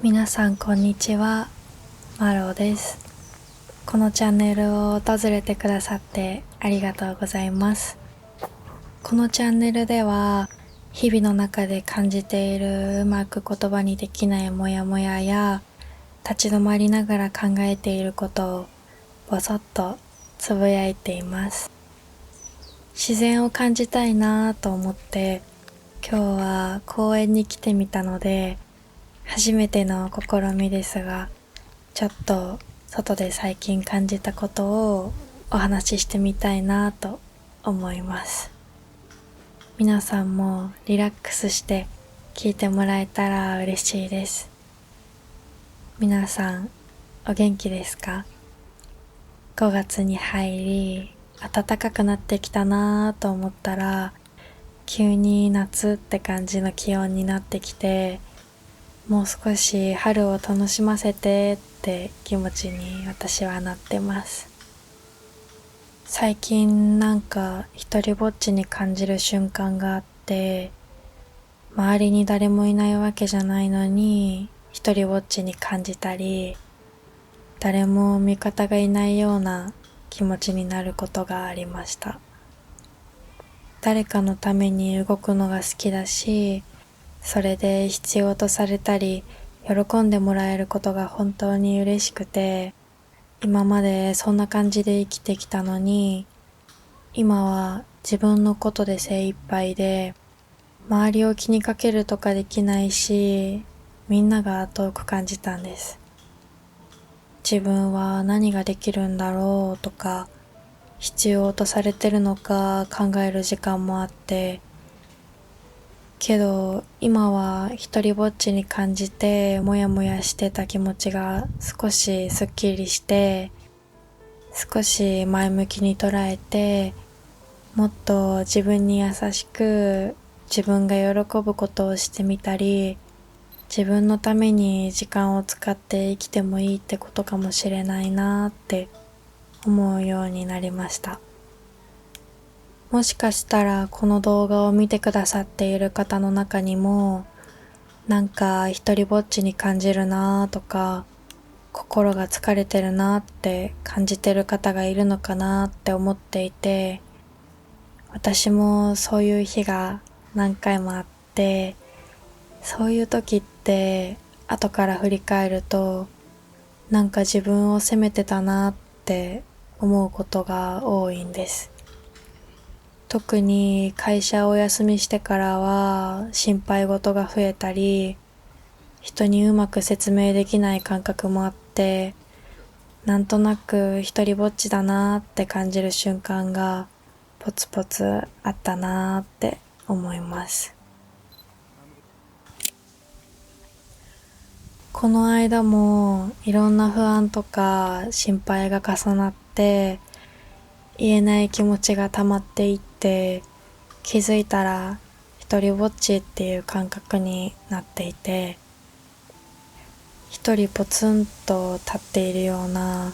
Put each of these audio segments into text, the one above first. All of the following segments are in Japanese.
皆さんこんにちは、マロです。このチャンネルを訪れてくださってありがとうございます。このチャンネルでは日々の中で感じているうまく言葉にできないモヤモヤや立ち止まりながら考えていることをぼそっとつぶやいています。自然を感じたいなぁと思って今日は公園に来てみたので初めての試みですがちょっと外で最近感じたことをお話ししてみたいなと思います。皆さんもリラックスして聞いてもらえたら嬉しいです。皆さんお元気ですか？ 5 月に入り暖かくなってきたなと思ったら急に夏って感じの気温になってきてもう少し春を楽しませてって気持ちに私はなってます。最近なんか一人ぼっちに感じる瞬間があって周りに誰もいないわけじゃないのに一人ぼっちに感じたり誰も味方がいないような気持ちになることがありました。誰かのために動くのが好きだしそれで必要とされたり喜んでもらえることが本当に嬉しくて今までそんな感じで生きてきたのに今は自分のことで精一杯で周りを気にかけるとかできないしみんなが遠く感じたんです。自分は何ができるんだろうとか必要とされてるのか考える時間もあってけど今は一人ぼっちに感じてモヤモヤしてた気持ちが少しすっきりして少し前向きに捉えてもっと自分に優しく自分が喜ぶことをしてみたり自分のために時間を使って生きてもいいってことかもしれないなって思うようになりました。もしかしたらこの動画を見てくださっている方の中にもなんか一人ぼっちに感じるなとか心が疲れてるなって感じてる方がいるのかなって思っていて私もそういう日が何回もあってそういう時って後から振り返るとなんか自分を責めてたなって思うことが多いんです。特に会社をお休みしてからは心配事が増えたり人にうまく説明できない感覚もあってなんとなく一人ぼっちだなって感じる瞬間がポツポツあったなって思います。この間もいろんな不安とか心配が重なって言えない気持ちが溜まっていって気づいたら一人ぼっちっていう感覚になっていて一人ポツンと立っているような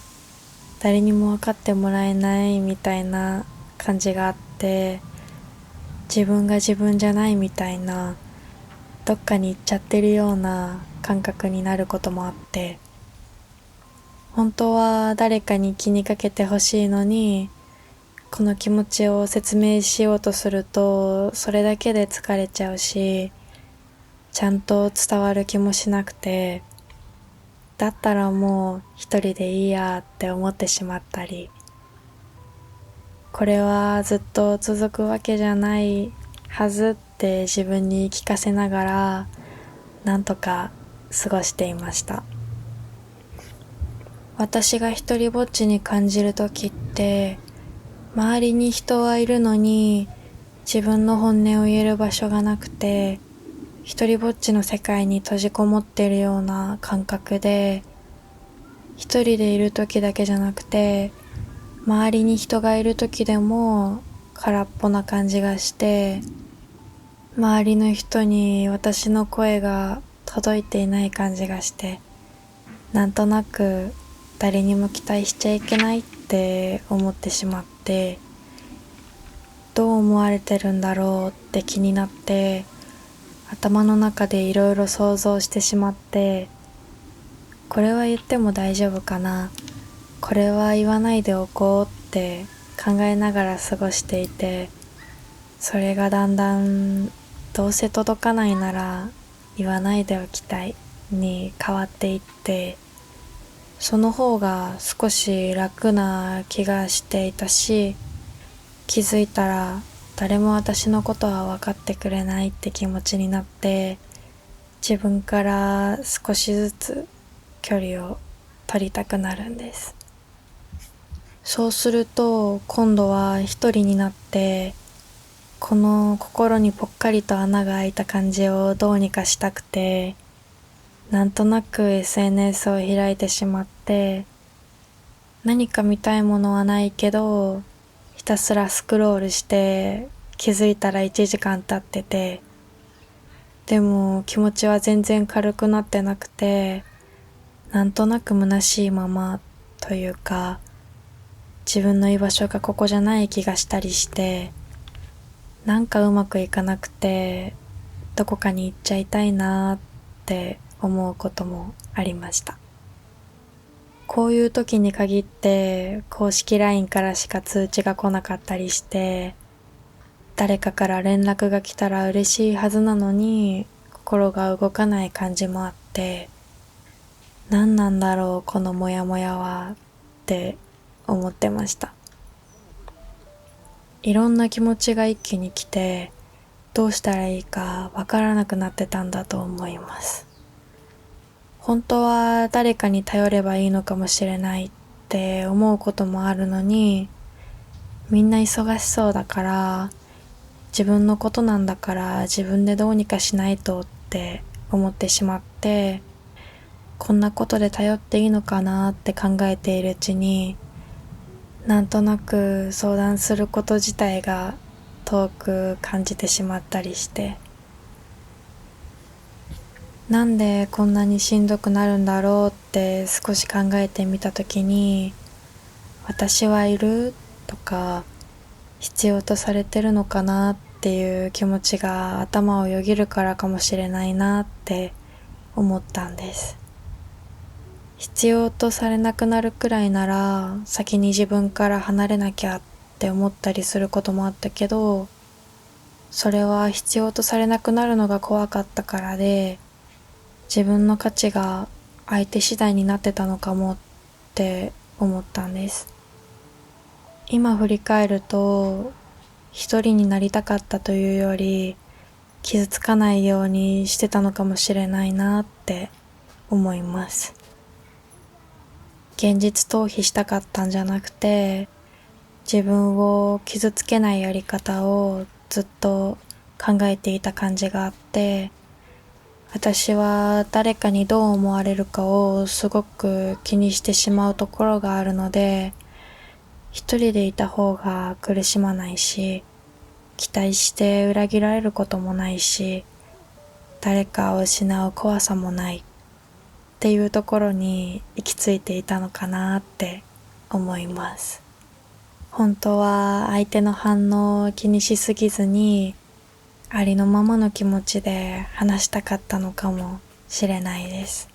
誰にも分かってもらえないみたいな感じがあって自分が自分じゃないみたいなどっかに行っちゃってるような感覚になることもあって本当は誰かに気にかけてほしいのにこの気持ちを説明しようとするとそれだけで疲れちゃうしちゃんと伝わる気もしなくてだったらもう一人でいいやって思ってしまったりこれはずっと続くわけじゃないはずって自分に言い聞かせながらなんとか過ごしていました。私が一人ぼっちに感じるときって周りに人はいるのに自分の本音を言える場所がなくて一人ぼっちの世界に閉じこもっているような感覚で一人でいる時だけじゃなくて周りに人がいる時でも空っぽな感じがして周りの人に私の声が届いていない感じがしてなんとなく誰にも期待しちゃいけないって思ってしまってどう思われてるんだろうって気になって頭の中でいろいろ想像してしまってこれは言っても大丈夫かな、これは言わないでおこうって考えながら過ごしていて、それがだんだんどうせ届かないなら言わないでおきたいに変わっていって、その方が少し楽な気がしていたし、気づいたら誰も私のことは分かってくれないって気持ちになって、自分から少しずつ距離を取りたくなるんです。そうすると今度は一人になって、この心にぽっかりと穴が開いた感じをどうにかしたくて、なんとなく SNS を開いてしまって、何か見たいものはないけど、ひたすらスクロールして気づいたら1時間経ってて、でも気持ちは全然軽くなってなくて、なんとなく虚しいままというか、自分の居場所がここじゃない気がしたりして、なんかうまくいかなくて、どこかに行っちゃいたいなって思うこともありました。こういう時に限って公式 LINE からしか通知が来なかったりして、誰かから連絡が来たら嬉しいはずなのに心が動かない感じもあって、何なんだろうこのモヤモヤはって思ってました。いろんな気持ちが一気に来て、どうしたらいいかわからなくなってたんだと思います。本当は誰かに頼ればいいのかもしれないって思うこともあるのに、みんな忙しそうだから、自分のことなんだから自分でどうにかしないとって思ってしまって、こんなことで頼っていいのかなって考えているうちに、なんとなく相談すること自体が遠く感じてしまったりして、なんでこんなにしんどくなるんだろうって少し考えてみたときに、私はいるとか必要とされてるのかなっていう気持ちが頭をよぎるからかもしれないなって思ったんです。必要とされなくなるくらいなら先に自分から離れなきゃって思ったりすることもあったけど、それは必要とされなくなるのが怖かったからで、自分の価値が相手次第になってたのかもって思ったんです。今振り返ると、一人になりたかったというより、傷つかないようにしてたのかもしれないなって思います。現実逃避したかったんじゃなくて、自分を傷つけないやり方をずっと考えていた感じがあって、私は誰かにどう思われるかをすごく気にしてしまうところがあるので、一人でいた方が苦しまないし、期待して裏切られることもないし、誰かを失う怖さもないっていうところに行き着いていたのかなって思います。本当は相手の反応を気にしすぎずに、ありのままの気持ちで話したかったのかもしれないです。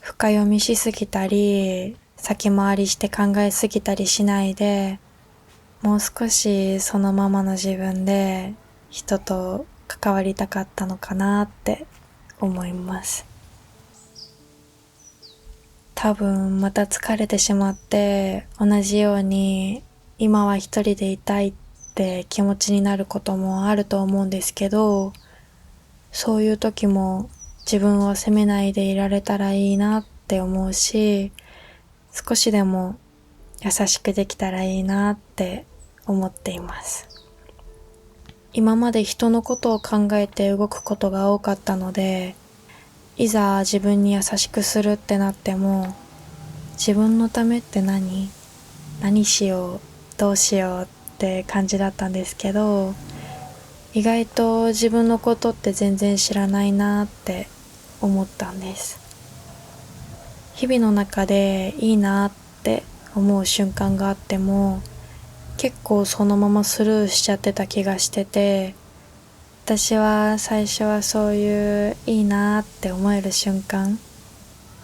深読みしすぎたり、先回りして考えすぎたりしないで、もう少しそのままの自分で人と関わりたかったのかなって思います。多分また疲れてしまって、同じように今は一人でいたいって気持ちになることもあると思うんですけど、そういう時も自分を責めないでいられたらいいなって思うし、少しでも優しくできたらいいなって思っています。今まで人のことを考えて動くことが多かったので、いざ自分に優しくするってなっても、自分のためって何しよう、どうしようって感じだったんですけど、意外と自分のことって全然知らないなって思ったんです。日々の中でいいなって思う瞬間があっても、結構そのままスルーしちゃってた気がしてて、私は最初はそういういいなって思える瞬間、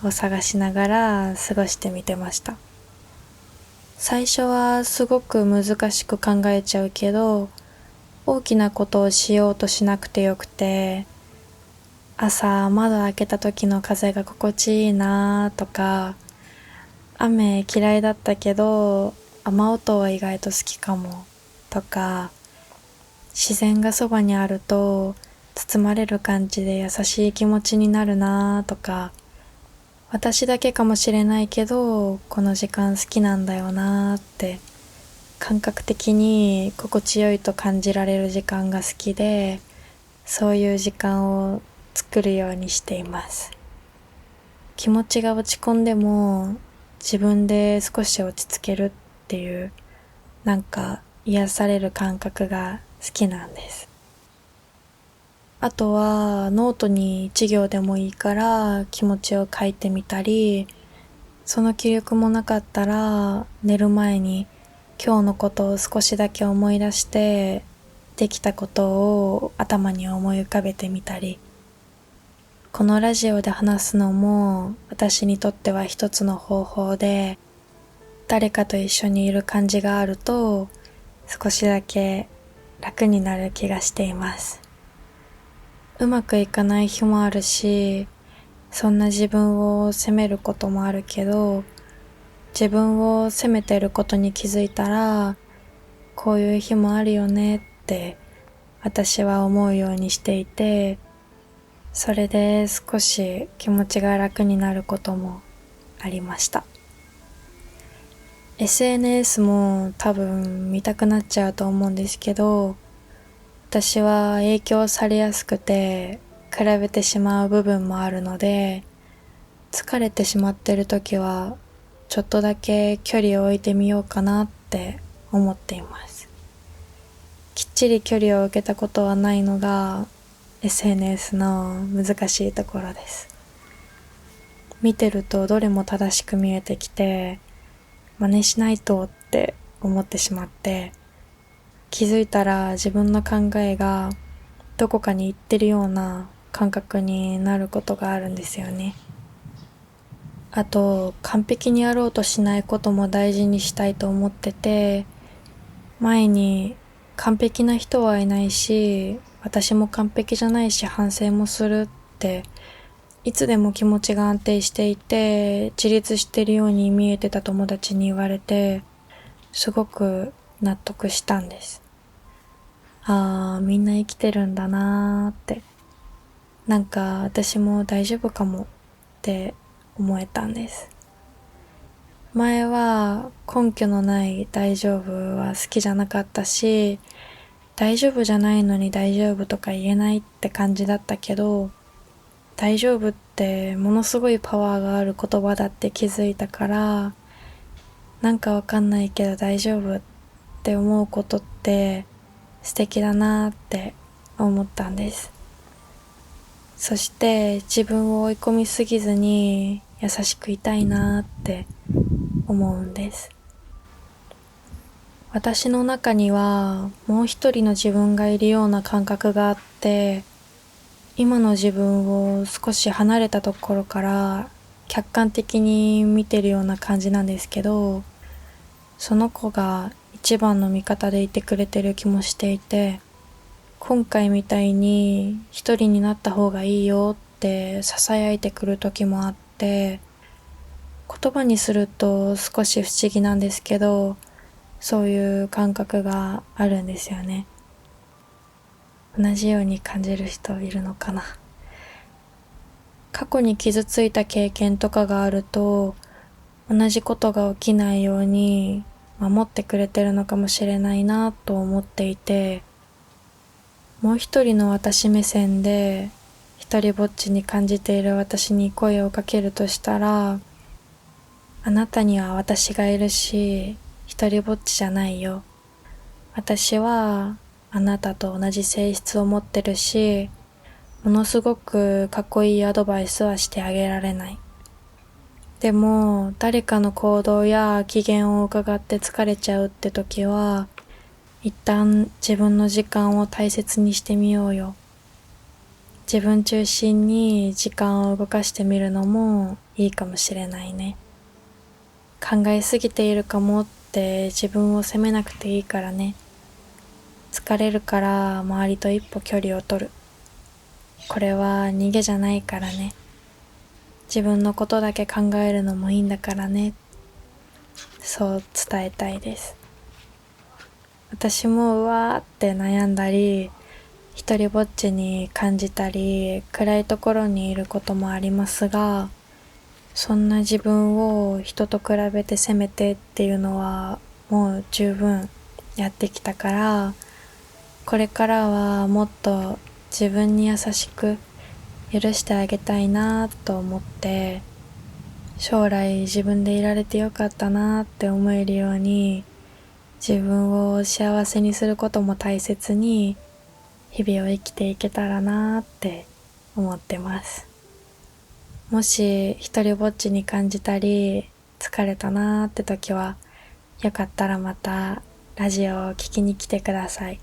を探しながら過ごしてみてました。最初はすごく難しく考えちゃうけど、大きなことをしようとしなくてよくて、朝窓開けた時の風が心地いいなとか、雨嫌いだったけど雨音は意外と好きかもとか、自然がそばにあると包まれる感じで優しい気持ちになるなとか、私だけかもしれないけどこの時間好きなんだよなって感覚的に心地よいと感じられる時間が好きで、そういう時間を作るようにしています。気持ちが落ち込んでも自分で少し落ち着けるっていう、なんか癒される感覚が好きなんです。あとはノートに一行でもいいから気持ちを書いてみたり、その気力もなかったら寝る前に今日のことを少しだけ思い出してできたことを頭に思い浮かべてみたり、このラジオで話すのも私にとっては一つの方法で、誰かと一緒にいる感じがあると少しだけ楽になる気がしています。うまくいかない日もあるし、そんな自分を責めることもあるけど、自分を責めてることに気づいたら、こういう日もあるよねって私は思うようにしていて、それで少し気持ちが楽になることもありました。SNS も多分見たくなっちゃうと思うんですけど、私は影響されやすくて比べてしまう部分もあるので、疲れてしまってる時はちょっとだけ距離を置いてみようかなって思っています。きっちり距離を置けたことはないのが SNS の難しいところです。見てるとどれも正しく見えてきて、真似しないとって思ってしまって、気づいたら自分の考えがどこかに行ってるような感覚になることがあるんですよね。あと、完璧にやろうとしないことも大事にしたいと思ってて、前に完璧な人はいないし、私も完璧じゃないし反省もするって、いつでも気持ちが安定していて自立しているように見えてた友達に言われて、すごく納得したんです。ああ、みんな生きてるんだなーって。なんか私も大丈夫かもって思えたんです。前は根拠のない大丈夫は好きじゃなかったし、大丈夫じゃないのに大丈夫とか言えないって感じだったけど、大丈夫ってものすごいパワーがある言葉だって気づいたから、なんかわかんないけど大丈夫って思うことって素敵だなって思ったんです。そして自分を追い込みすぎずに優しくいたいなって思うんです。私の中にはもう一人の自分がいるような感覚があって、今の自分を少し離れたところから客観的に見てるような感じなんですけど、その子が一番の味方でいてくれてる気もしていて、今回みたいに一人になった方がいいよって囁いてくる時もあって、言葉にすると少し不思議なんですけど、そういう感覚があるんですよね。同じように感じる人いるのかな。過去に傷ついた経験とかがあると、同じことが起きないように守ってくれてるのかもしれないなと思っていて、もう一人の私目線で一人ぼっちに感じている私に声をかけるとしたら、あなたには私がいるし一人ぼっちじゃないよ。私はあなたと同じ性質を持ってるし、ものすごくかっこいいアドバイスはしてあげられない。でも誰かの行動や機嫌を伺って疲れちゃうって時は、一旦自分の時間を大切にしてみようよ。自分中心に時間を動かしてみるのもいいかもしれないね。考えすぎているかもって自分を責めなくていいからね。疲れるから周りと一歩距離を取る。これは逃げじゃないからね。自分のことだけ考えるのもいいんだからね。そう伝えたいです。私もうわーって悩んだり、一人ぼっちに感じたり、暗いところにいることもありますが、そんな自分を人と比べて責めてっていうのはもう十分やってきたから、これからはもっと自分に優しく許してあげたいなと思って、将来自分でいられてよかったなって思えるように、自分を幸せにすることも大切に日々を生きていけたらなって思ってます。もし一人ぼっちに感じたり疲れたなーって時は、よかったらまたラジオを聞きに来てください。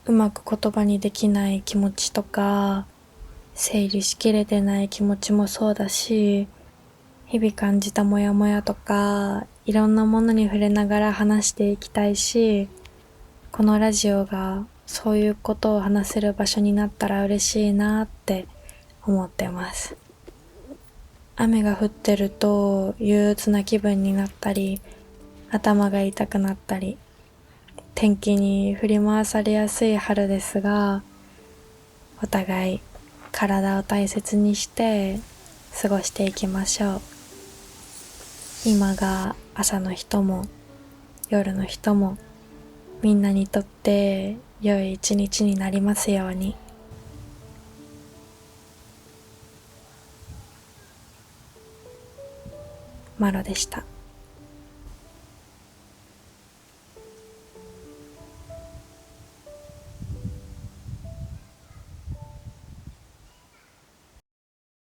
うまく言葉にできない気持ちとか、整理しきれてない気持ちもそうだし、日々感じたモヤモヤとか、いろんなものに触れながら話していきたいし、このラジオがそういうことを話せる場所になったら嬉しいなって思ってます。雨が降ってると憂鬱な気分になったり、頭が痛くなったり、天気に振り回されやすい春ですが、お互い体を大切にして過ごしていきましょう。今が朝の人も夜の人もみんなにとって良い一日になりますように。マロでした。